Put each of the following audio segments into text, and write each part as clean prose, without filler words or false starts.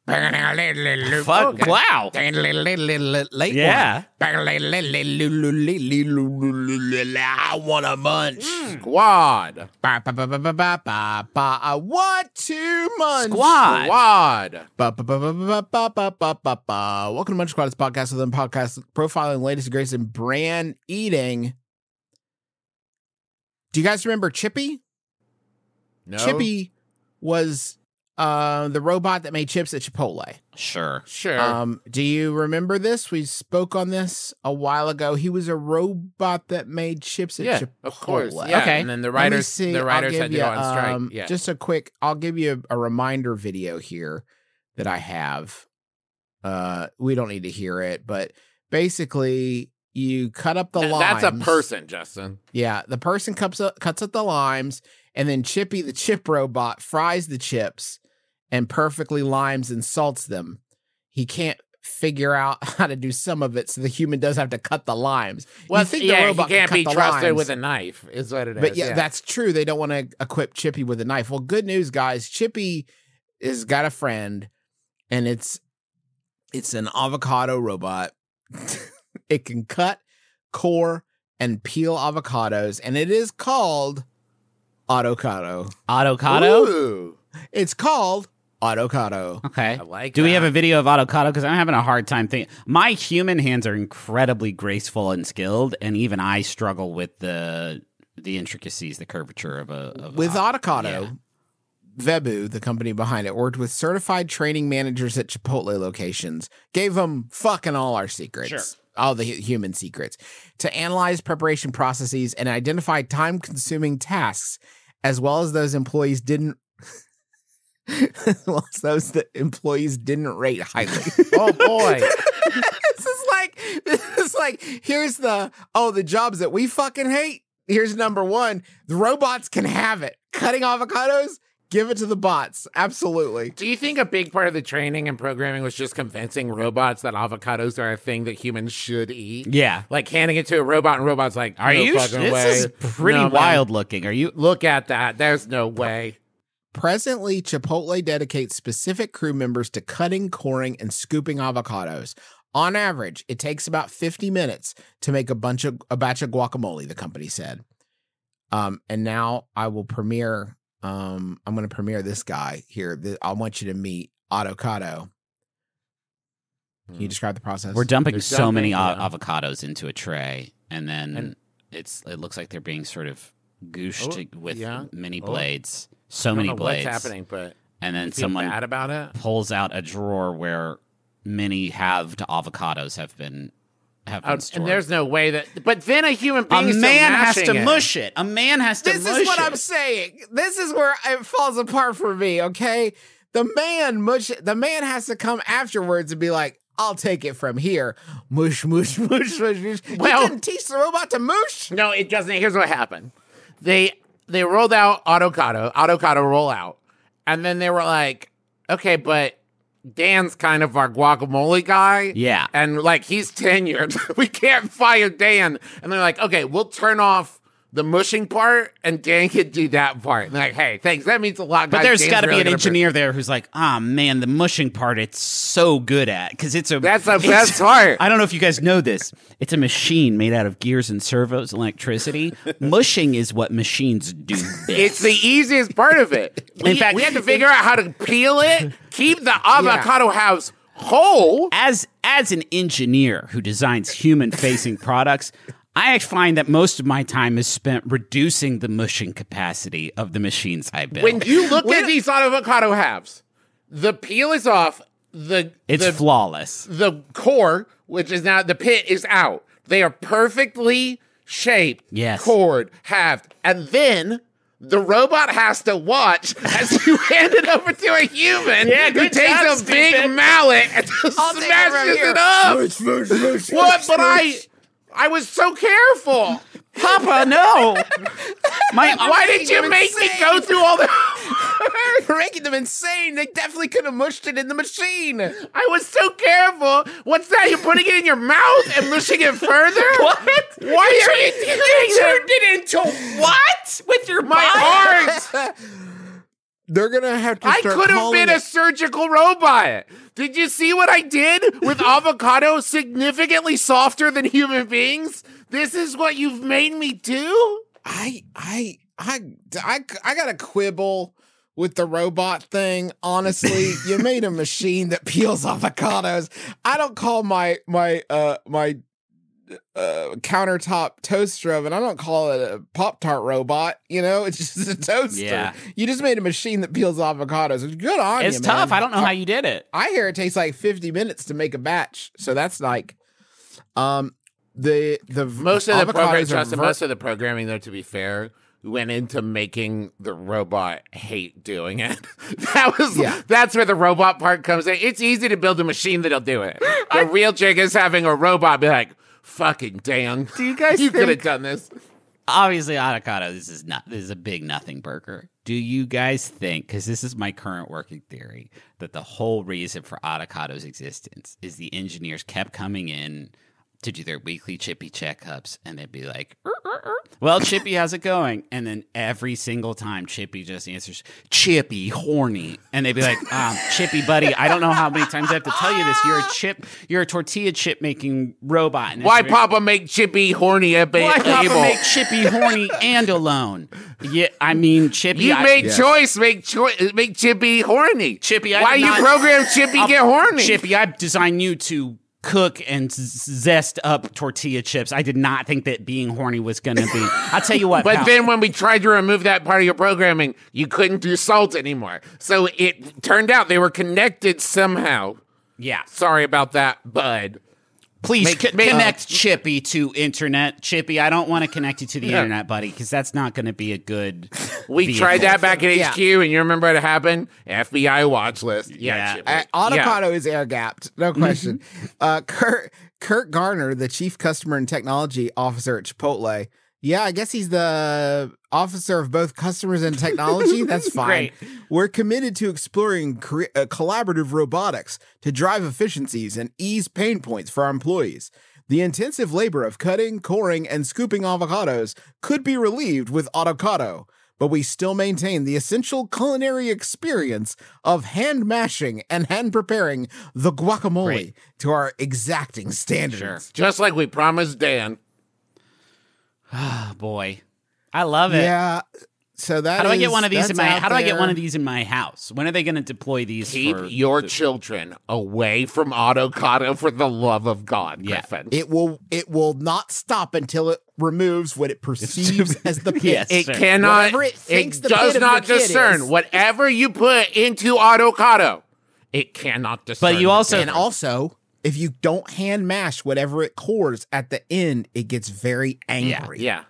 Fuck, wow. Yeah. I want a munch. Squad. I want to munch. Squad. Welcome to Munch Squad, this podcast with them podcast profiling latest and greatest in brand eating. Do you guys remember Chippy? No. Chippy was the robot that made chips at Chipotle. Sure. Do you remember this? We spoke on this a while ago. He was a robot that made chips at Chipotle. Of course. Yeah. Okay. And then the writers had to go on strike. Yeah. Just a quick, I'll give you a reminder video here that I have. We don't need to hear it, but basically you cut up the limes. That's a person, Justin. Yeah. The person cuts up the limes, and then Chippy, the chip robot, fries the chips and perfectly limes and salts them. He can't figure out how to do some of it, so the human does have to cut the limes. Well, you think the robot he can't be trusted limes, with a knife, is what it is. but yeah, that's true. They don't want to equip Chippy with a knife. Well, good news, guys. Chippy has got a friend, and it's an avocado robot. It can cut, core, and peel avocados, and it is called Auto-cado. Auto-cado? Ooh. It's called Auto-cado. Okay. I like Do we that. have a video of Auto-cado? Because I'm having a hard time thinking. My human hands are incredibly graceful and skilled, and even I struggle with the intricacies, the curvature of a With Auto-cado, Vebu, the company behind it, worked with certified training managers at Chipotle locations, gave them fucking all our secrets. Sure. All the human secrets, to analyze preparation processes and identify time-consuming tasks, as well as those employees didn't rate highly. Oh, boy. This is like, here's the jobs that we fucking hate. Here's number one. The robots can have it. Cutting avocados, give it to the bots. Absolutely. Do you think a big part of the training and programming was just convincing robots that avocados are a thing that humans should eat? Yeah. Like handing it to a robot and robot's like, Are no you? fucking This way. is pretty No, man. wild looking. Are you? Look at that. There's no way. Presently, Chipotle dedicates specific crew members to cutting, coring, and scooping avocados. On average, it takes about 50 minutes to make a batch of guacamole, the company said. And now I will premiere. I'm going to premiere this guy here. I want you to meet Auto-cado. Can you describe the process? We're dumping They're so many dumping, avocados into a tray, and then it looks like they're being sort of gooshed with mini blades. So I don't many know blades. what's happening, but And then feel someone bad about it. pulls out a drawer where many halved avocados have been stored. And there's no way that. But then a human a being is man has mashing to it. mush it. A man has to This mush is what it. I'm saying. This is where it falls apart for me, okay? The man has to come afterwards and be like, I'll take it from here. Mush, mush, mush, mush, mush. Well- You didn't teach the robot to mush? No, it doesn't. Here's what happened. They rolled out Auto-cado roll out. And then they were like, okay, but Dan's kind of our guacamole guy. Yeah. And like, he's tenured. We can't fire Dan. And they're like, okay, we'll turn off the mushing part and Dan can do that part. And they're like, hey, thanks. That means a lot, guys. But there's Dan's got to really be an gonna engineer there who's like, man, the mushing part, it's so good at. Because that's the best part. I don't know if you guys know this. It's a machine made out of gears and servos and electricity. Mushing is what machines do best. It's the easiest part of it. In fact, we had to figure out how to peel it, keep the avocado house whole. As an engineer who designs human-facing products, I find that most of my time is spent reducing the mushing capacity of the machines I build. When you look at these avocado halves, the peel is off. It's flawless. The core, which is now the pit, is out. They are perfectly shaped, Yes. cored, halved, and then the robot has to watch as you hand it over to a human who good takes job, a big Stephen. mallet and just I'll take it from smashes here. it up. What? But I was so careful. Papa, no. Why did you make me go through all the... You're making them insane. They definitely could have mushed it in the machine. I was so careful. What's that? You're putting it in your mouth and mushing it further? What? Why are you doing turned it into what? With your my arms? They're gonna have to. I start could have calling been it- a surgical robot. Did you see what I did with avocado? Significantly softer than human beings. This is what you've made me do. I got a quibble with the robot thing. Honestly, you made a machine that peels avocados. I don't call my countertop toaster oven. I don't call it a Pop-Tart robot. You know, it's just a toaster. Yeah. You just made a machine that peels avocados. Good on you, It's man. tough. I don't know how you did it. I hear it takes like 50 minutes to make a batch. So that's like, the Most of the avocados are most of the programming, though, to be fair, went into making the robot hate doing it. That's where the robot part comes in. It's easy to build a machine that'll do it. The real trick is having a robot be like, fucking Dan. Do you guys you could have think- done this. Obviously, Auto-cado, this is a big nothing burger. Do you guys think, because this is my current working theory, that the whole reason for Auto-cado's existence is the engineers kept coming in to do their weekly Chippy checkups, and they'd be like, well, Chippy, how's it going? And then every single time, Chippy just answers, Chippy, horny. And they'd be like, Chippy, buddy, I don't know how many times I have to tell you this. You're a tortilla chip making robot. And Why Papa make Chippy horny at Why Papa make Chippy horny and alone? Yeah, I mean, Chippy. You made choice. Make Chippy horny. Chippy, why you program Chippy get horny? Chippy, I designed you to cook and zest up tortilla chips. I did not think that being horny was going to be. I'll tell you what. But pal. then when we tried to remove that part of your programming, you couldn't do salt anymore. So it turned out they were connected somehow. Yeah. Sorry about that, bud. Please connect Chippy to internet. Chippy, I don't want to connect you to the internet, buddy, because that's not going to be a good. We tried that back at HQ, and you remember what happened? FBI watch list. Yeah. Chippy. Auto-cado is air gapped, no question. Kurt Garner, the chief customer and technology officer at Chipotle. Yeah, I guess he's the officer of both customers and technology. That's fine. Great. We're committed to exploring collaborative robotics to drive efficiencies and ease pain points for our employees. The intensive labor of cutting, coring, and scooping avocados could be relieved with Auto-cado, but we still maintain the essential culinary experience of hand mashing and hand preparing the guacamole to our exacting standards. Sure. Just like we promised Dan. Oh, boy. I love it. Yeah. So that How do I get one of these that's in my? out How do I get there. one of these in my house? When are they going to deploy these? Keep for your children away from Auto-cado for the love of God, Yeah. Griffin. It will not stop until it removes what it perceives as the pit. Yes. It Sure. cannot. Whatever it thinks the does pit of not the kid discern. is. Whatever you put into Auto-cado, it cannot discern. But you the also- And also, if you don't hand mash whatever it cores at the end, it gets very angry. Yeah.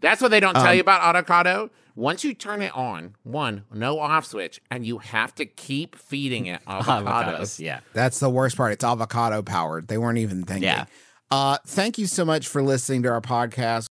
That's what they don't tell you about Auto-cado. Once you turn it on, no off switch, and you have to keep feeding it avocados. Yeah. That's the worst part. It's avocado powered. They weren't even thinking. Yeah. Thank you so much for listening to our podcast.